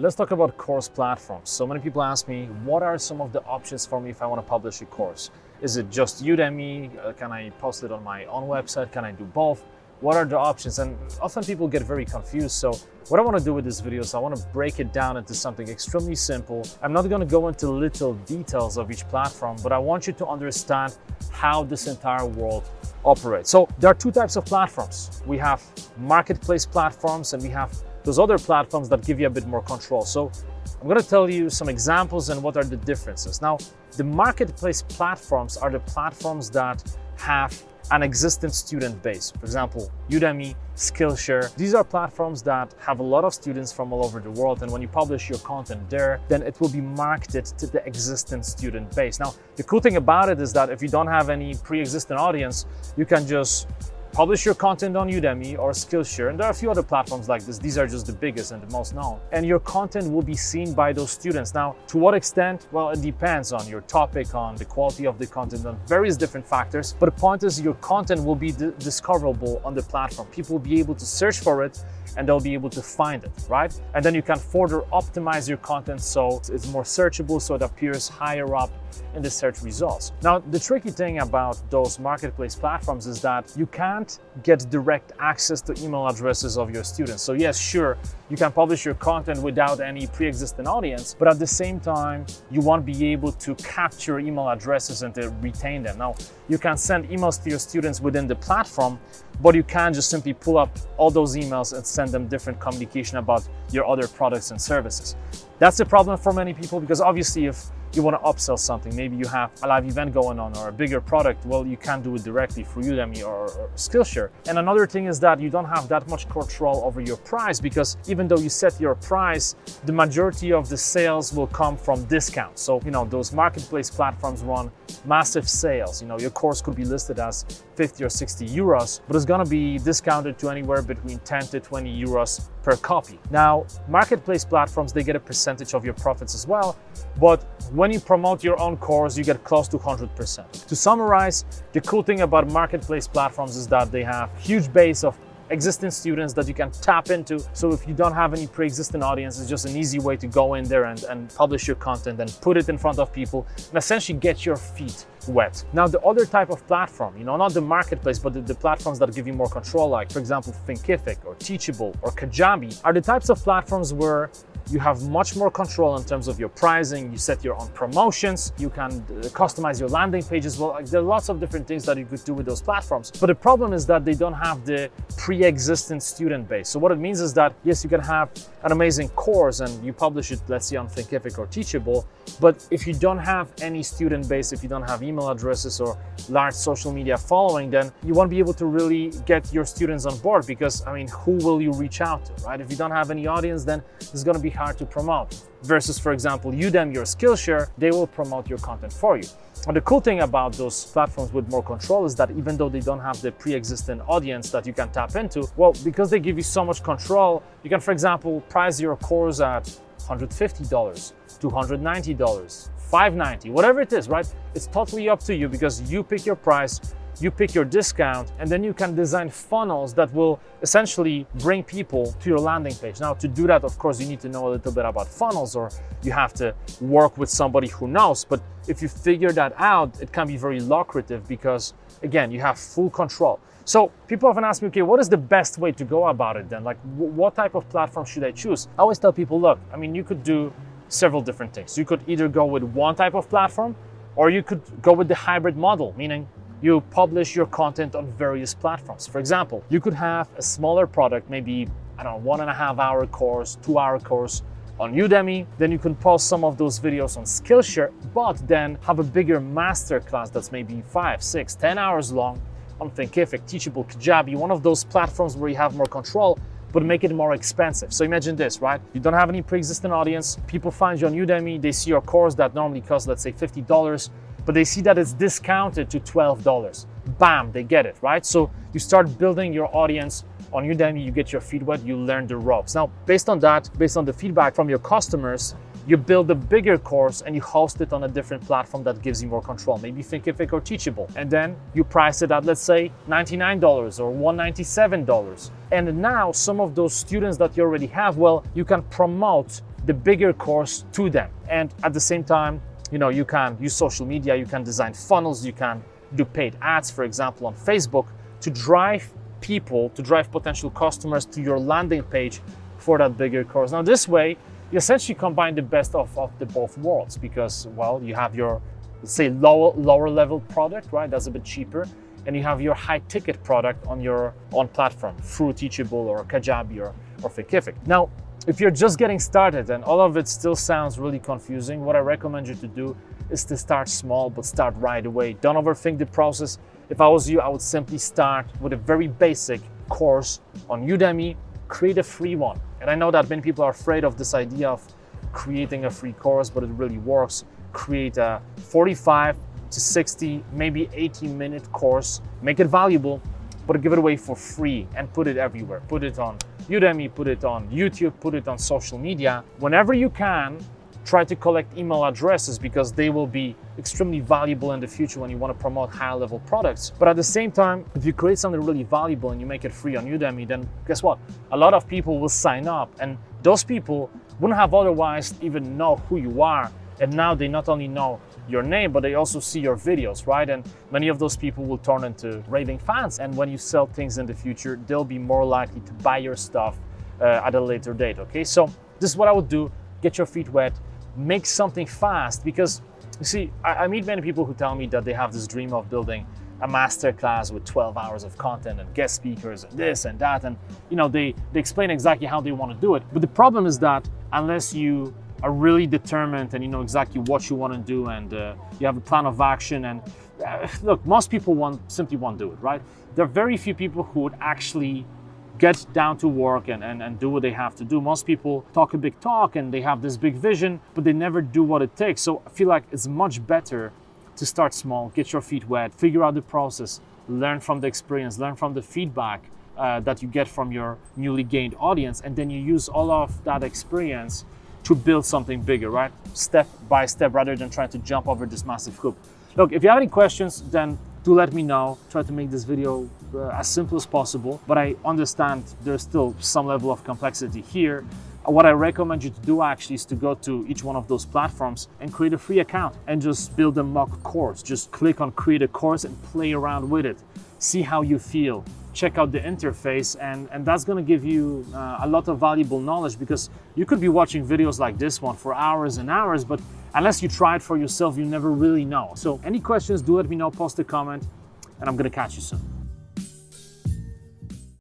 Let's talk about course platforms. So many people ask me, what are some of the options for me if I want to publish a course? Is it just Udemy? Can I post it on my own website? Can I do both? What are the options? And often people get very confused. So what I want to do with this video is I want to break it down into something extremely simple. I'm not going to go into little details of each platform, but I want you to understand how this entire world operates. So there are two types of platforms. We have marketplace platforms and we have those other platforms that give you a bit more control. So I'm going to tell you some examples and what are the differences. Now, the marketplace platforms are the platforms that have an existing student base. For example, Udemy, Skillshare. These are platforms that have a lot of students from all over the world, and when you publish your content there, then it will be marketed to the existing student base. Now, the cool thing about it is that if you don't have any pre-existing audience, you can just publish your content on Udemy or Skillshare, and there are a few other platforms like this. These are just the biggest and the most known. And your content will be seen by those students. Now, to what extent? Well, it depends on your topic, on the quality of the content, on various different factors. But the point is your content will be discoverable on the platform. People will be able to search for it and they'll be able to find it, right? And then you can further optimize your content so it's more searchable, so it appears higher up in the search results. Now, the tricky thing about those marketplace platforms is that you can't get direct access to email addresses of your students. So yes, sure, you can publish your content without any pre-existing audience, but at the same time, you won't be able to capture email addresses and to retain them. Now, you can send emails to your students within the platform, but you can't just simply pull up all those emails and send them different communication about your other products and services. That's the problem for many people, because obviously if you want to upsell something, maybe you have a live event going on or a bigger product, well, you can't do it directly through Udemy or Skillshare. And another thing is that you don't have that much control over your price, because even though you set your price, the majority of the sales will come from discounts. So, those marketplace platforms run massive sales. Your course could be listed as 50 or 60 euros, but it's going to be discounted to anywhere between 10 to 20 euros per copy. Now, marketplace platforms, they get a percentage of your profits as well, but when you promote your own course, you get close to 100%. To summarize, the cool thing about marketplace platforms is that they have huge base of existing students that you can tap into. So if you don't have any pre-existing audience, it's just an easy way to go in there and publish your content and put it in front of people and essentially get your feet wet. Now, the other type of platform, not the marketplace, but the platforms that give you more control, like for example, Thinkific or Teachable or Kajabi, are the types of platforms where you have much more control in terms of your pricing. You set your own promotions. You can customize your landing pages. Well, there are lots of different things that you could do with those platforms. But the problem is that they don't have the pre-existing student base. So what it means is that, yes, you can have an amazing course and you publish it, let's say on Thinkific or Teachable, but if you don't have any student base, if you don't have email addresses or large social media following, then you won't be able to really get your students on board, because, who will you reach out to, right? If you don't have any audience, then it's going to be hard to promote. Versus, for example, Udemy or Skillshare, they will promote your content for you. And the cool thing about those platforms with more control is that even though they don't have the pre-existing audience that you can tap into, well, because they give you so much control, you can, for example, price your course at $150, $290, $590, whatever it is, right? It's totally up to you, because you pick your price, you pick your discount, and then you can design funnels that will essentially bring people to your landing page. Now, to do that, of course, you need to know a little bit about funnels, or you have to work with somebody who knows. But if you figure that out, it can be very lucrative, because again, you have full control. So people often ask me, okay, what is the best way to go about it then? Like, what type of platform should I choose? I always tell people, look, you could do several different things. You could either go with one type of platform, or you could go with the hybrid model, meaning you publish your content on various platforms. For example, you could have a smaller product, maybe, 1.5 hour course, 2 hour course on Udemy. Then you can post some of those videos on Skillshare, but then have a bigger masterclass that's maybe 5, 6, 10 hours long on Thinkific, Teachable, Kajabi, one of those platforms where you have more control, but make it more expensive. So imagine this, right? You don't have any pre-existing audience. People find you on Udemy. They see your course that normally costs, let's say, $50, but they see that it's discounted to $12. Bam, they get it, right? So you start building your audience on Udemy, you get your feet wet, you learn the ropes. Now, based on that, based on the feedback from your customers, you build a bigger course and you host it on a different platform that gives you more control, maybe Thinkific or Teachable. And then you price it at, let's say, $99 or $197. And now some of those students that you already have, well, you can promote the bigger course to them. And at the same time, you can use social media, you can design funnels, you can do paid ads, for example, on Facebook to drive potential customers to your landing page for that bigger course. Now, this way, you essentially combine the best of the both worlds because, well, you have your, let's say, lower level product, right? That's a bit cheaper. And you have your high ticket product on your own platform through Teachable or Kajabi or Thinkific. Now, if you're just getting started and all of it still sounds really confusing, what I recommend you to do is to start small, but start right away. Don't overthink the process. If I was you, I would simply start with a very basic course on Udemy, create a free one. And I know that many people are afraid of this idea of creating a free course, but it really works. Create a 45 to 60, maybe 80-minute course, make it valuable, but give it away for free and put it everywhere. Put it on Udemy, put it on YouTube, put it on social media. Whenever you can, try to collect email addresses because they will be extremely valuable in the future when you want to promote higher level products. But at the same time, if you create something really valuable and you make it free on Udemy, then guess what? A lot of people will sign up, and those people wouldn't have otherwise even know who you are. And now they not only know your name, but they also see your videos, right? And many of those people will turn into raving fans. And when you sell things in the future, they'll be more likely to buy your stuff at a later date, okay? So this is what I would do. Get your feet wet, make something fast, because you see, I meet many people who tell me that they have this dream of building a masterclass with 12 hours of content and guest speakers and this and that. And they explain exactly how they want to do it. But the problem is that unless you are really determined and you know exactly what you want to do and you have a plan of action, and look, most people simply won't do it, right? There are very few people who would actually get down to work and do what they have to do. Most people talk a big talk and they have this big vision, but they never do what it takes. So I feel like it's much better to start small, get your feet wet, figure out the process, learn from the experience, learn from the feedback that you get from your newly gained audience, and then you use all of that experience to build something bigger, right? Step by step, rather than trying to jump over this massive hoop. Look, if you have any questions, then do let me know. Try to make this video as simple as possible, but I understand there's still some level of complexity here. What I recommend you to do actually is to go to each one of those platforms and create a free account and just build a mock course. Just click on create a course and play around with it. See how you feel. Check out the interface, and that's going to give you a lot of valuable knowledge, because you could be watching videos like this one for hours and hours, but unless you try it for yourself, you never really know. So any questions, do let me know, post a comment, and I'm going to catch you soon.